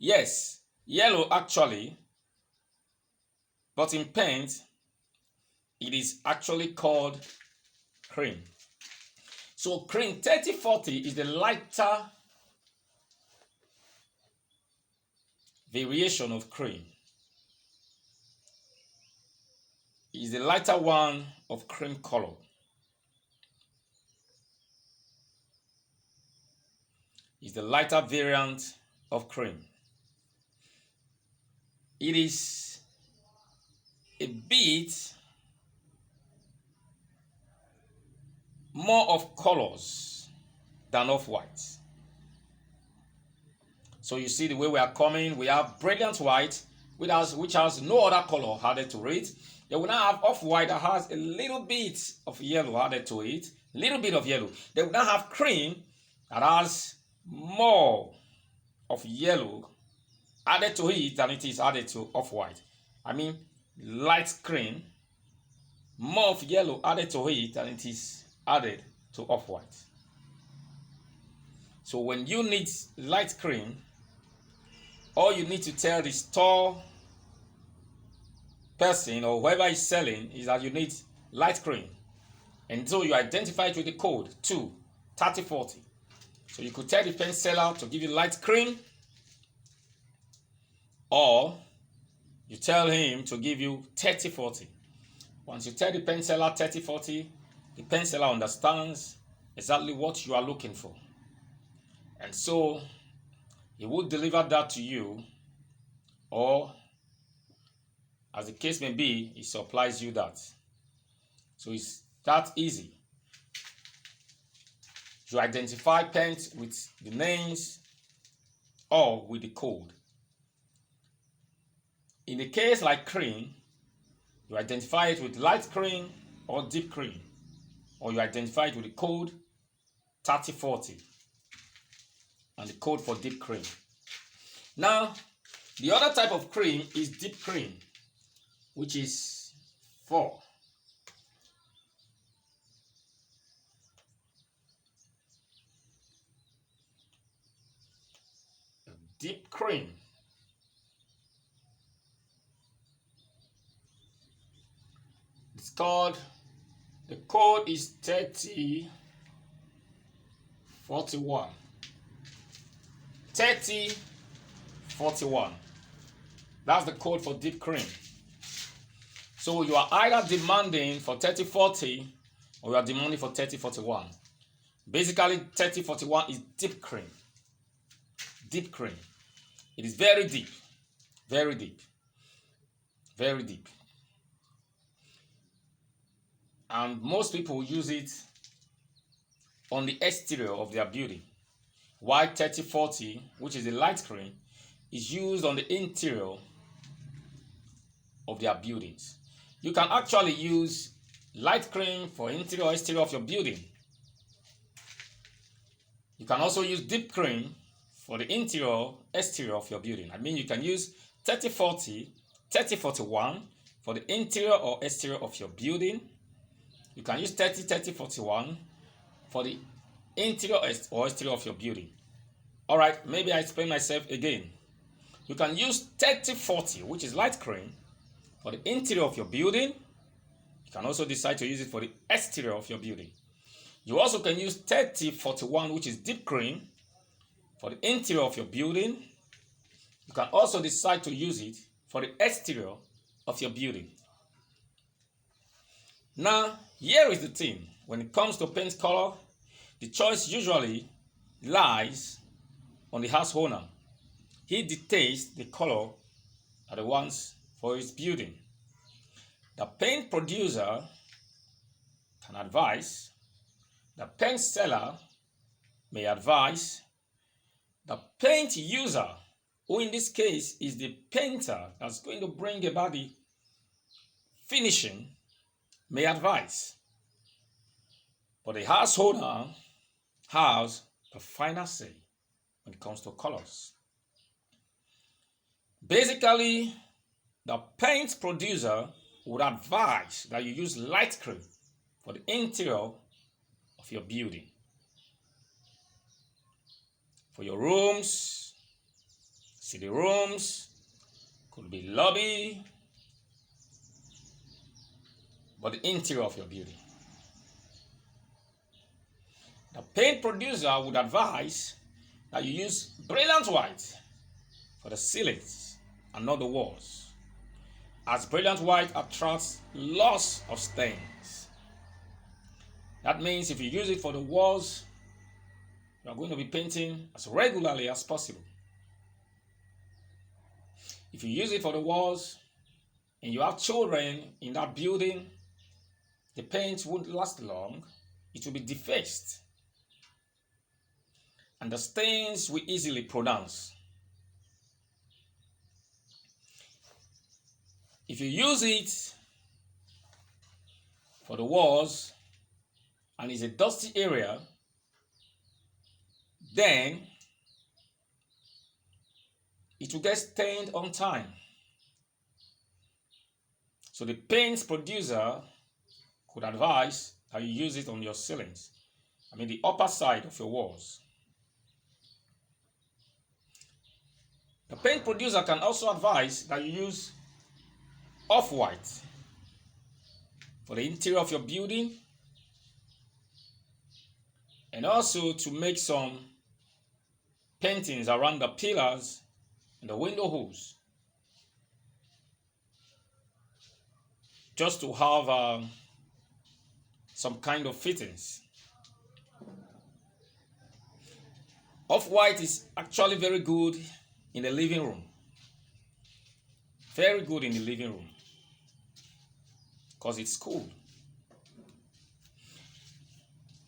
Yes, yellow actually, but in paint, it is actually called cream. So cream 3040 is the lighter variation of cream. It is the lighter one of cream color. It's the lighter variant of cream. It is a bit more of colors than of white. So you see the way we are coming, we have brilliant white, which has no other color added to it. Then we now have off-white that has a little bit of yellow added to it, little bit of yellow. Then we now have cream that has more of yellow added to it than it is added to off-white. I mean, light cream, more of yellow added to it than it is added to off-white. So when you need light cream, all you need to tell the store person or whoever is selling is that you need light cream. And so you identify it with the code 23040. So you could tell the pen seller to give you light cream, or you tell him to give you 3040. Once you tell the pen seller 3040, the pen seller understands exactly what you are looking for. And so he would deliver that to you, or as the case may be, he supplies you that. So it's that easy. You identify pens with the names or with the code. In the case like cream, you identify it with light cream or deep cream, or you identify it with the code 3040 and the code for deep cream. Now, the other type of cream is deep cream, which is 4. Deep cream. It's called, the code is 3041. 3041. That's the code for deep cream. So you are either demanding for 3040 or you are demanding for 3041. Basically, 3041 is deep cream. Deep cream. It is very deep. Very deep. Very deep. And most people use it on the exterior of their building. While 3040, which is a light cream, is used on the interior of their buildings. You can actually use light cream for interior or exterior of your building. You can also use deep cream for the interior, exterior of your building. I mean, you can use 3040, 3041 for the interior or exterior of your building. You can use 3041 for the interior or exterior of your building. All right, maybe I explain myself again. You can use 3040, which is light cream, for the interior of your building. You can also decide to use it for the exterior of your building. You also can use 3041, which is deep cream, for the interior of your building. You can also decide to use it for the exterior of your building. Now, here is the thing. When it comes to paint color, the choice usually lies on the house owner. He dictates the color that he wants for his building. The paint producer can advise, the paint seller may advise, the paint user, who in this case is the painter that's going to bring about the finishing, may advise. But the house owner has the final say when it comes to colors. Basically, the paint producer would advise that you use light cream for the interior of your building. For your rooms, city rooms, could be lobby, but the interior of your building. The paint producer would advise that you use brilliant white for the ceilings and not the walls, as brilliant white attracts lots of stains. That means if you use it for the walls, you are going to be painting as regularly as possible. If you use it for the walls and you have children in that building, the paint won't last long. It will be defaced, and the stains will easily pronounce. If you use it for the walls and it's a dusty area, then it will get stained on time. So the paint producer could advise that you use it on your ceilings, the upper side of your walls. The paint producer can also advise that you use off-white for the interior of your building, and also to make some paintings around the pillars and the window holes, just to have some kind of fittings. Off-white is actually very good in the living room. Very good in the living room, because it's cool.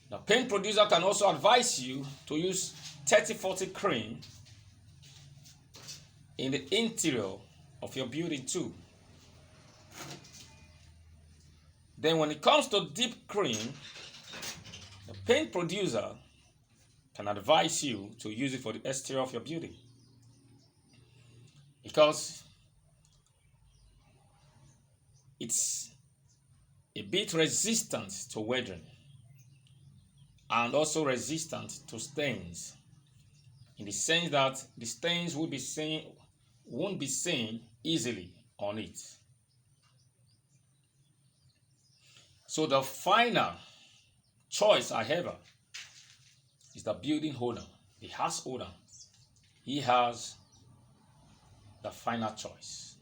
The paint producer can also advise you to use 30-40 cream in the interior of your building too. Then when it comes to deep cream, the paint producer can advise you to use it for the exterior of your building, because it's a bit resistant to weathering and also resistant to stains, in the sense that the stains won't be seen easily on it. So the final choice I have is the building owner, the house owner. He has the final choice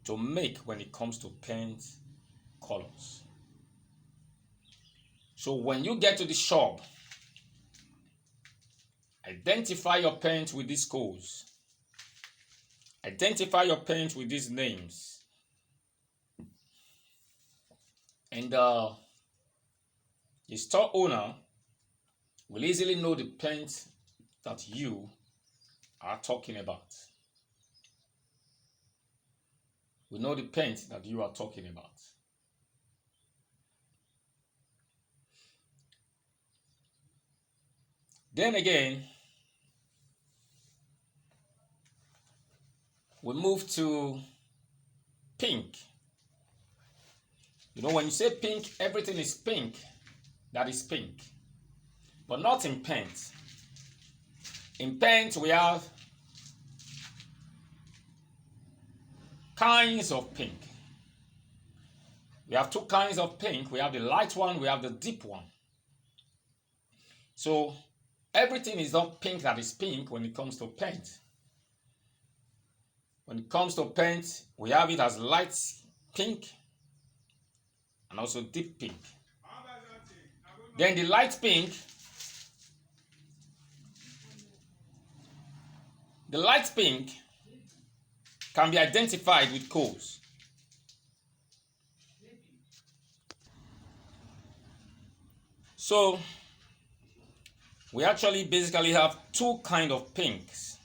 to make when it comes to paint colors. So when you get to the shop, identify your paint with these codes. Identify your paint with these names. And the store owner will easily know the paint that you are talking about. We know the paint that you are talking about. Then again, we move to pink. When you say pink, everything is pink. That is pink. But not in paint. In paint, we have kinds of pink. We have two kinds of pink. We have the light one, we have the deep one. So everything is not pink that is pink when it comes to paint. When it comes to paint, we have it as light pink and also deep pink. Then the light pink, can be identified with codes. So we actually basically have two kinds of pinks.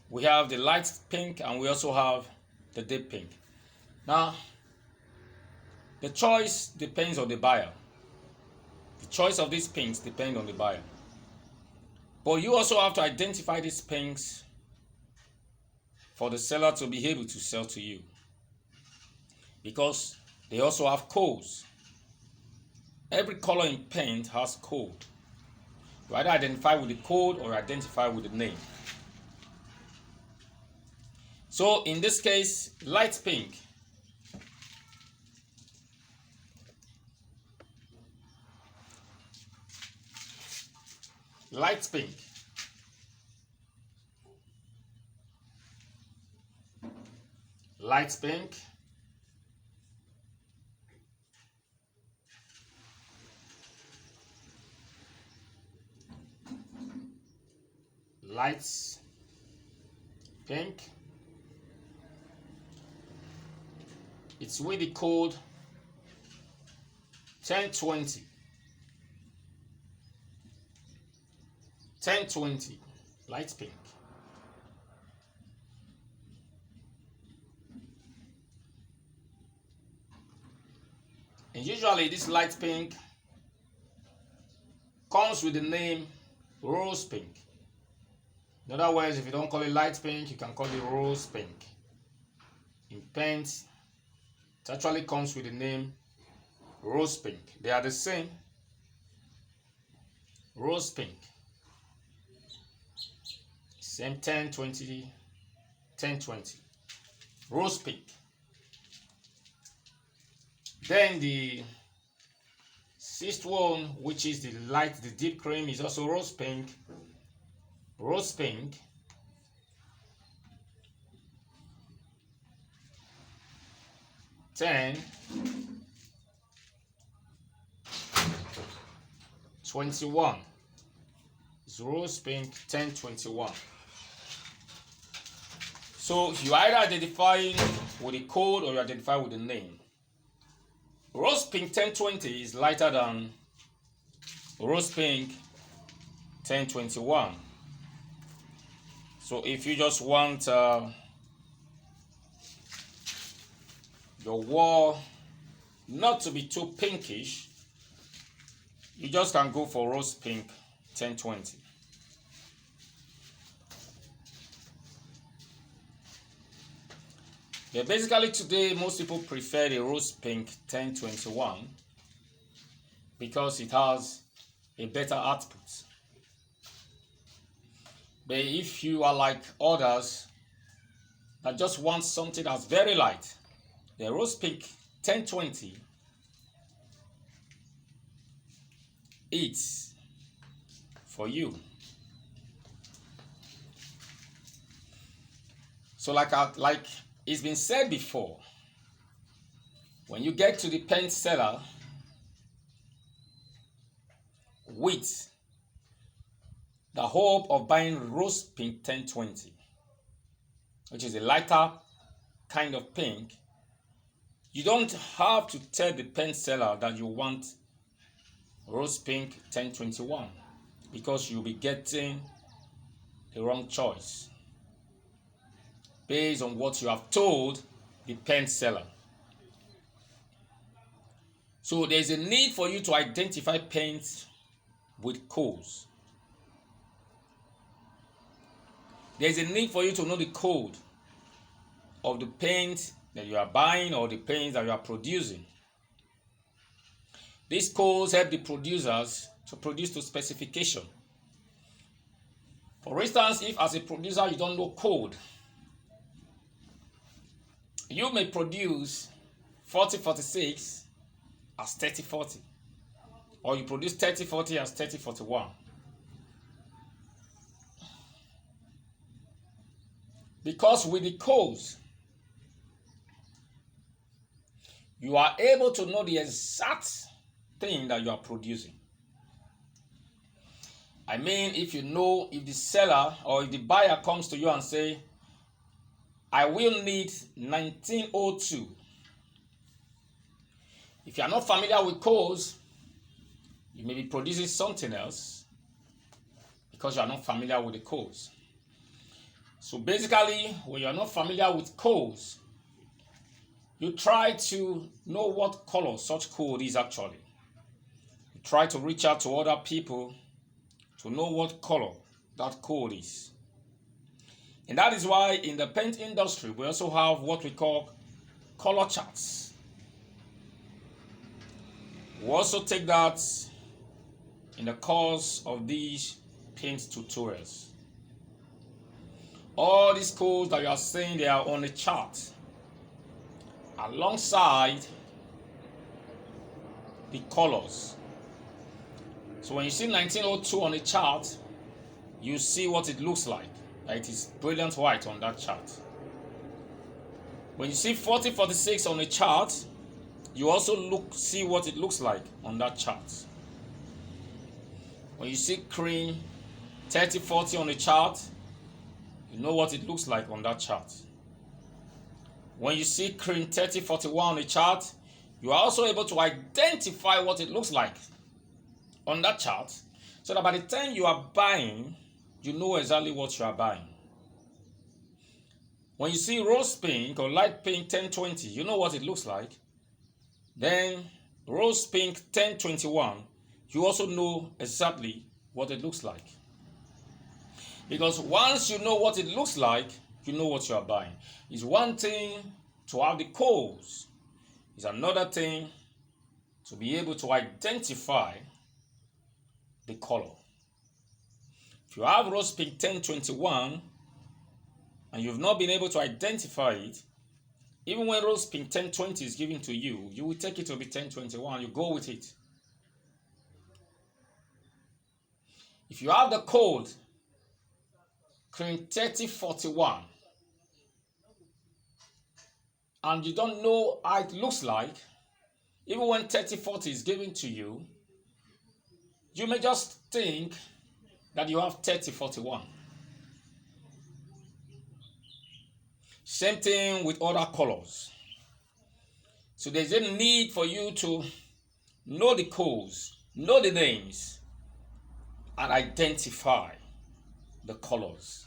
We have the light pink and we also have the deep pink. Now, the choice depends on the buyer. The choice of these pinks depends on the buyer. But you also have to identify these pinks for the seller to be able to sell to you, because they also have codes. Every color in paint has code. You either identify with the code or identify with the name. So in this case, light pink. Light pink. Light pink. Light pink. It's with the code 1020. 1020. Light pink. And usually this light pink comes with the name rose pink. In other words, if you don't call it light pink, you can call it rose pink. In paint, it actually comes with the name rose pink. They are the same. Rose pink. Same 1020, 1020. Rose pink. Then the sixth one, which is the deep cream, is also rose pink. Rose pink. Ten 21. It's rose pink 1021. So you either identify with the code or you identify with the name. Rose pink 1020 is lighter than rose pink 1021. So if you just want your wall not to be too pinkish, you just can go for rose pink 1020. Yeah, basically today most people prefer the rose pink 1021 because it has a better output. But if you are like others that just want something that's very light, the rose pink 1020 it's for you. So like it's been said before, when you get to the paint seller with the hope of buying rose pink 1020, which is a lighter kind of pink, you don't have to tell the paint seller that you want rose pink 1021 because you'll be getting the wrong choice based on what you have told the paint seller. So there's a need for you to identify paints with codes. There's a need for you to know the code of the paint that you are buying or the paints that you are producing. These codes help the producers to produce to specification. For instance, if as a producer you don't know code, you may produce 4046 as 3040, or you produce 3040 as 3041. Because with the codes, you are able to know the exact thing that you are producing. I mean, if you know, if the seller or if the buyer comes to you and say, I will need 1902. If you are not familiar with codes, you may be producing something else because you are not familiar with the codes. So basically, when you are not familiar with codes, you try to know what color such code is actually. You try to reach out to other people to know what color that code is. And that is why in the paint industry, we also have what we call color charts. We also take that in the course of these paint tutorials. All these codes that you are seeing, they are on the chart alongside the colors. So when you see 1902 on the chart, you see what it looks like. It is brilliant white on that chart. When you see 4046 on the chart, you also see what it looks like on that chart. When you see cream 3040 on the chart, you know what it looks like on that chart. When you see cream 3041 on the chart, you are also able to identify what it looks like on that chart, so that by the time you are buying, you know exactly what you are buying. When you see rose pink or light pink 1020, you know what it looks like. Then rose pink 1021, you also know exactly what it looks like. Because once you know what it looks like, you know what you are buying. It's one thing to have the codes. It's another thing to be able to identify the color. If you have rose pink 1021 and you've not been able to identify it, even when rose pink 1020 is given to you, you will take it to be 1021, you go with it. If you have the code cream 3041 and you don't know how it looks like, even when 3040 is given to you, you may just think that you have 3041. Same thing with other colors. So there's a need for you to know the codes, know the names, and identify the colors.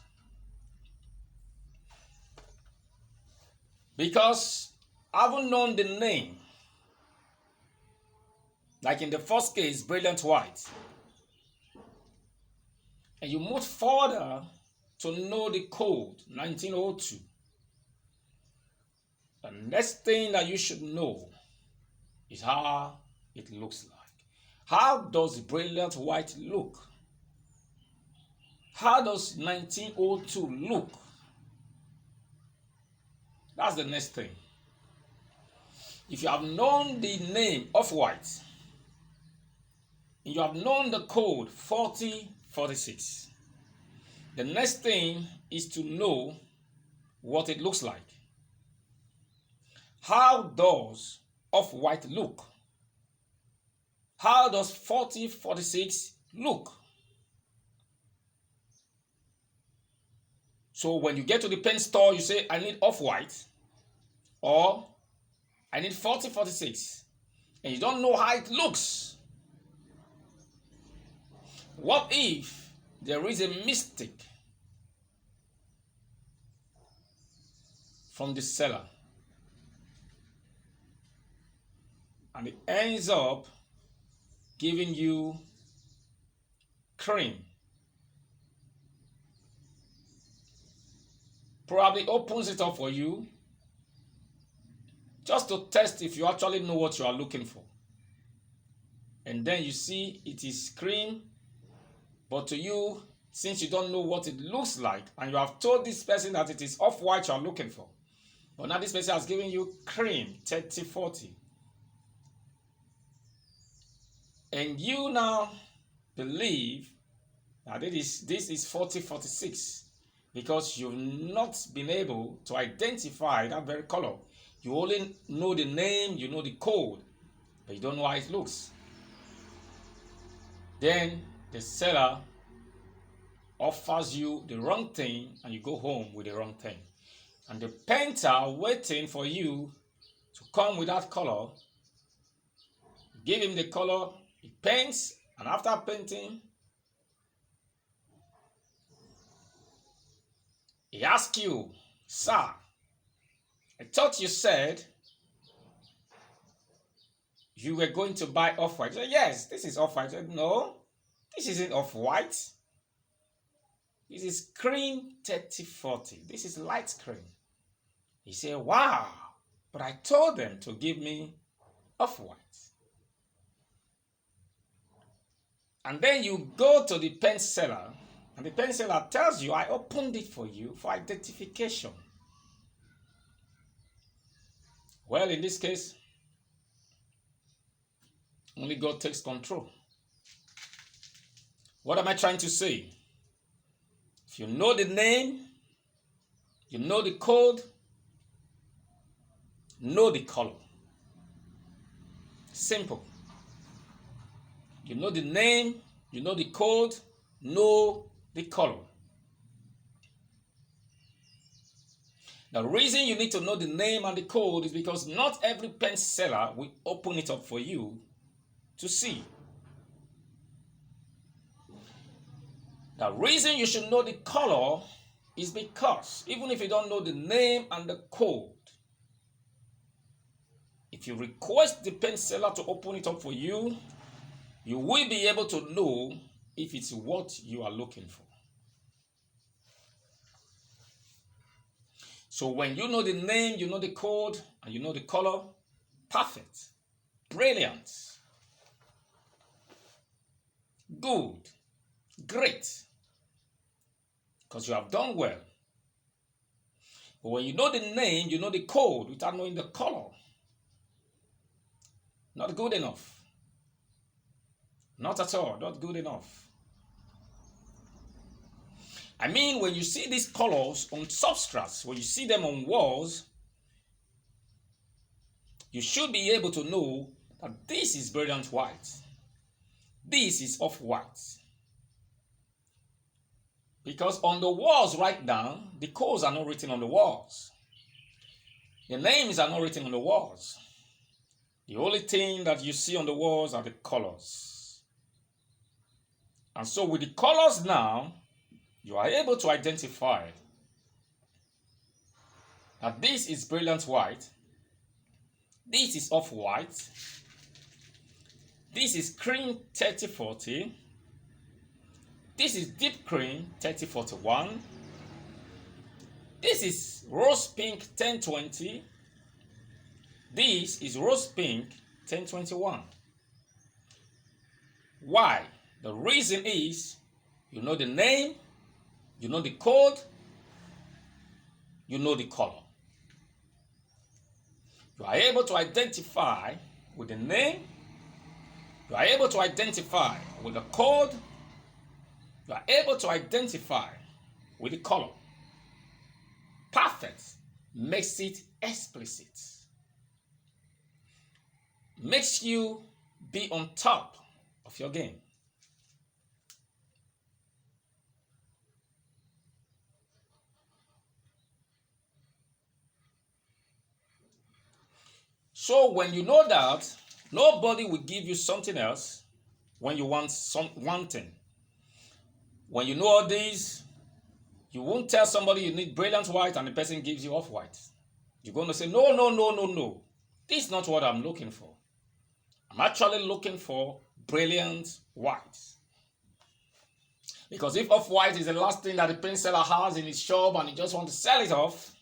Because having known the name, like in the first case, brilliant white, and you move further to know the code 1902, the next thing that you should know is how it looks like. How does brilliant white look? How does 1902 look? That's the next thing. If you have known the name of white, and you have known the code 4046, the next thing is to know what it looks like. How does off-white look? How does 4046 look? So when you get to the pen store, you say, I need off-white, or I need 4046, and you don't know how it looks. What if there is a mistake from the seller and it ends up giving you cream? Probably opens it up for you just to test if you actually know what you are looking for. And then you see it is cream, but to you, since you don't know what it looks like, and you have told this person that it is off-white you are looking for, but now this person has given you cream 3040, and you now believe that this is 4046 because you've not been able to identify that very color. You only know the name, you know the code, but you don't know how it looks. Then the seller offers you the wrong thing and you go home with the wrong thing. And the painter waiting for you to come with that color, give him the color, he paints, and after painting, he asks you, sir, I thought you said you were going to buy off-white. You said, yes, this is off-white. I said, no, this isn't off-white. This is cream 3040. This is light cream. He said, wow, but I told them to give me off-white. And then you go to the pen seller, and the pen seller tells you, I opened it for you for identification. Well, in this case, only God takes control. What am I trying to say? If you know the name, you know the code, know the color. Simple. You know the name, you know the code, know the color. The reason you need to know the name and the code is because not every pen seller will open it up for you to see. The reason you should know the color is because even if you don't know the name and the code, if you request the pen seller to open it up for you, you will be able to know if it's what you are looking for. So when you know the name, you know the code, and you know the color, perfect, brilliant, good, great, because you have done well. But when you know the name, you know the code without knowing the color, not good enough. Not at all, not good enough. I mean, when you see these colors on substrates, when you see them on walls, you should be able to know that this is brilliant white. This is off-white. Because on the walls right now, the codes are not written on the walls. The names are not written on the walls. The only thing that you see on the walls are the colors. And so with the colors now, you are able to identify that this is brilliant white, this is off-white, this is cream 3040, this is deep cream 3041, this is rose pink 1020, this is rose pink 1021. Why? The reason is you know the name, you know the code, you know the color. You are able to identify with the name, you are able to identify with the code, you are able to identify with the color. Perfect makes it explicit. Makes you be on top of your game. So when you know that, nobody will give you something else when you want one thing. When you know all these, you won't tell somebody you need brilliant white and the person gives you off-white. You're going to say, no, no, no, no, no. This is not what I'm looking for. I'm actually looking for brilliant white. Because if off-white is the last thing that the pen seller has in his shop and he just wants to sell it off,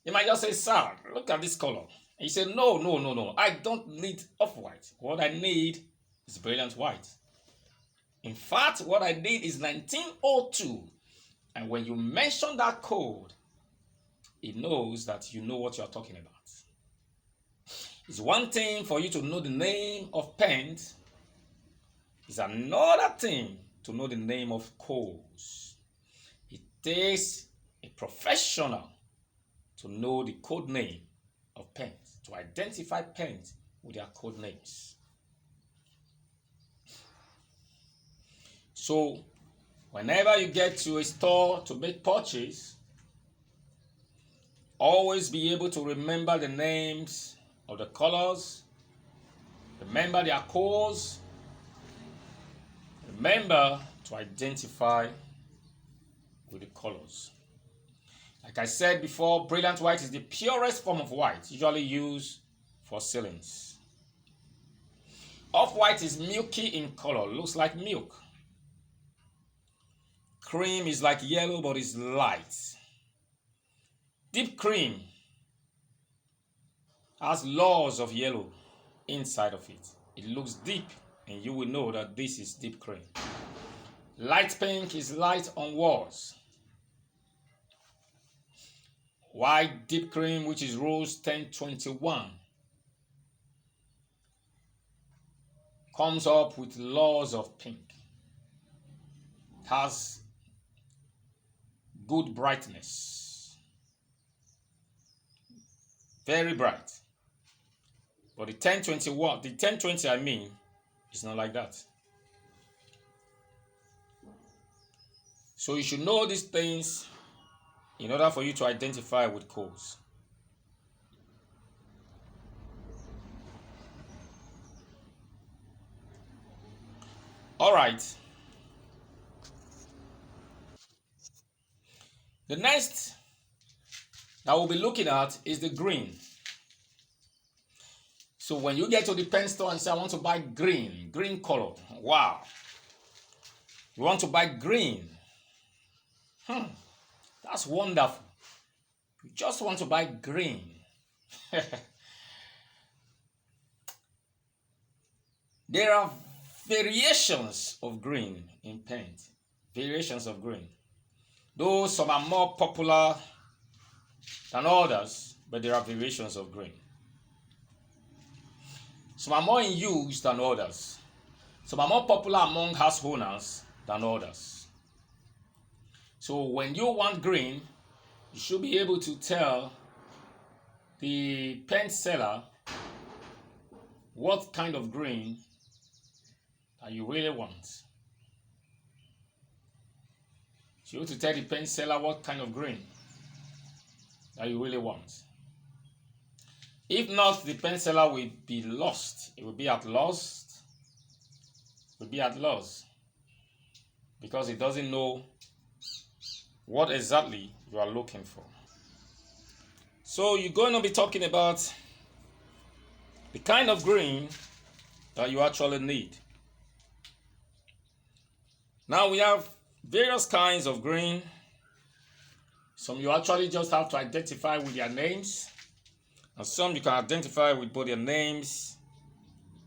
he might just say, sir, look at this color. And you say, no, no, no, no. I don't need off-white. What I need is brilliant white. In fact, what I need is 1902. And when you mention that code, it knows that you know what you're talking about. It's one thing for you to know the name of pens. It's another thing to know the name of codes. It takes a professional to know the code name of pens, to identify pens with their code names. So, whenever you get to a store to make purchase, always be able to remember the names of the colors, remember their codes, remember to identify with the colors. Like I said before, brilliant white is the purest form of white, usually used for ceilings. Off-white is milky in color, looks like milk. Cream is like yellow but is light. Deep cream has laws of yellow inside of it. It looks deep and you will know that this is deep cream. Light pink is light on walls. White deep cream, which is rose 1021, comes up with lots of pink. It has good brightness. Very bright. But the 1020 I mean, is not like that. So you should know these things in order for you to identify with codes. All right. The next that we'll be looking at is the green. So when you get to the pen store and say, I want to buy green color. Wow. You want to buy green. That's wonderful. You just want to buy green. There are variations of green in paint. Variations of green. Though some are more popular than others, but there are variations of green. Some are more in use than others. Some are more popular among house owners than others. So when you want green, you should be able to tell the paint seller what kind of green that you really want. So you have to tell the paint seller what kind of green that you really want. If not, the paint seller will be lost. It will be at loss. It will be at loss because it doesn't know what exactly you are looking for. So you're going to be talking about the kind of green that you actually need. Now we have various kinds of green. Some you actually just have to identify with their names, and some you can identify with both their names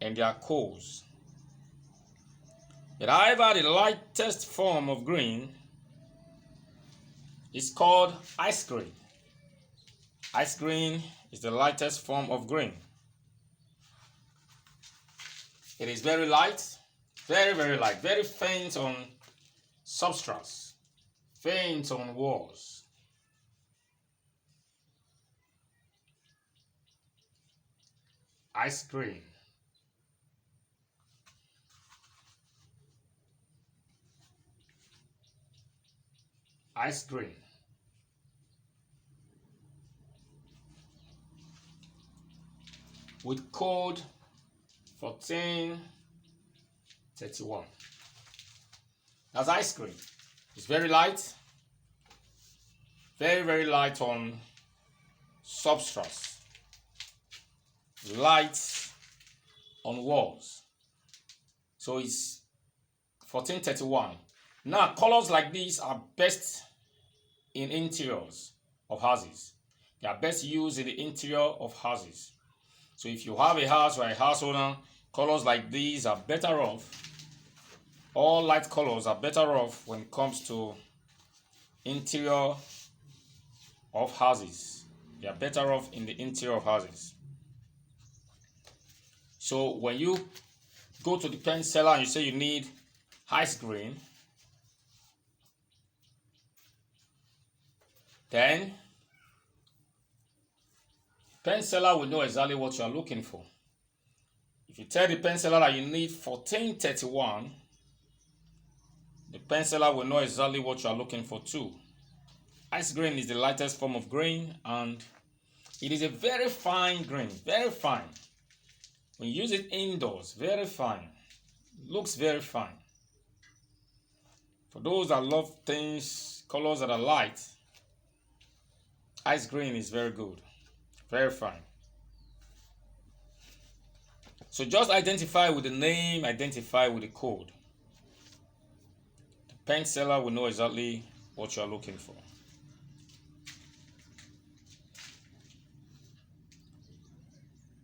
and their codes. But however, the lightest form of green is called ice green. Ice green is the lightest form of green. It is very light, very light, very faint on substrates, faint on walls. Ice green. Ice green. With code 1431. That's ice cream. It's very light, very light on substrates, light on walls. So it's 1431. Now colors like these are best in interiors of houses. They are best used in the interior of houses. So if you have a house or a house owner, colors like these are better off. All light colors are better off when it comes to interior of houses. They are better off in the interior of houses. So when you go to the pen seller and you say you need ice green, then pen seller will know exactly what you are looking for. If you tell the pen seller that you need 1431, the pen seller will know exactly what you are looking for too. Ice green is the lightest form of green, and it is a very fine green, very fine. When you use it indoors, very fine. Looks very fine. For those that love things, colors that are light, ice green is very good, very fine. So just identify with the name, identify with the code. The pen seller will know exactly what you are looking for.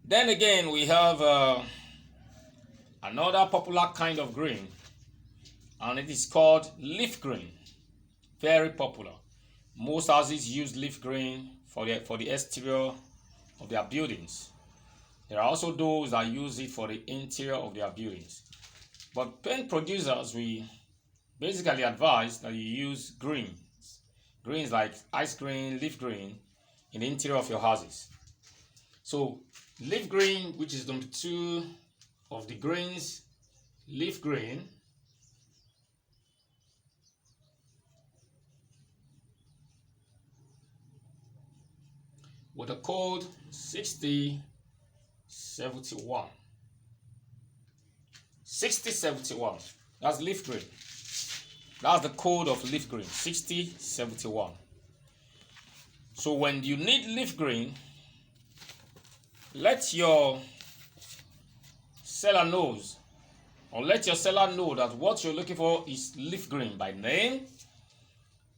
Then again, we have Another popular kind of green, and it is called leaf green. Very popular. Most houses use leaf green for the exterior of their buildings. There are also those that use it for the interior of their buildings. But paint producers, we basically advise that you use greens. Greens like ice green, leaf green in the interior of your houses. So leaf green, which is number 2 of the greens, leaf green, with the code 6071. 6071. That's leaf green. That's the code of leaf green, 6071. So when you need leaf green, let your seller knows, or let your seller know that what you're looking for is leaf green by name,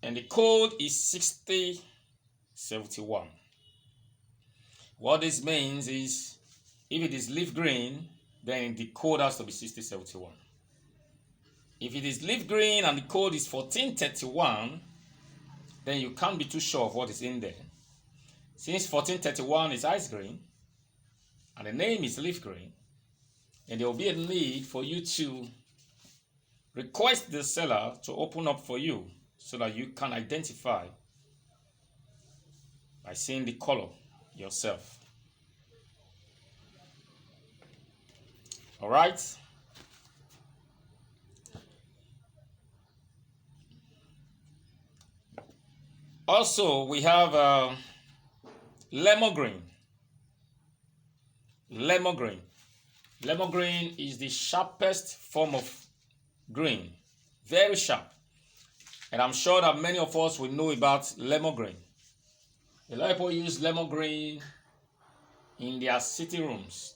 and the code is 6071. What this means is, if it is leaf green, then the code has to be 6071. If it is leaf green and the code is 1431, then you can't be too sure of what is in there. Since 1431 is ice green and the name is leaf green, and there will be a need for you to request the seller to open up for you so that you can identify by seeing the color yourself. All right. Also, we have Lemongrain. Lemongrain. Lemongrain is the sharpest form of green. Very sharp. And I'm sure that many of us will know about Lemongrain. A lot of people use Lemongrain in their sitting rooms.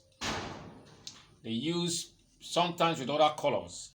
They use sometimes with other colors.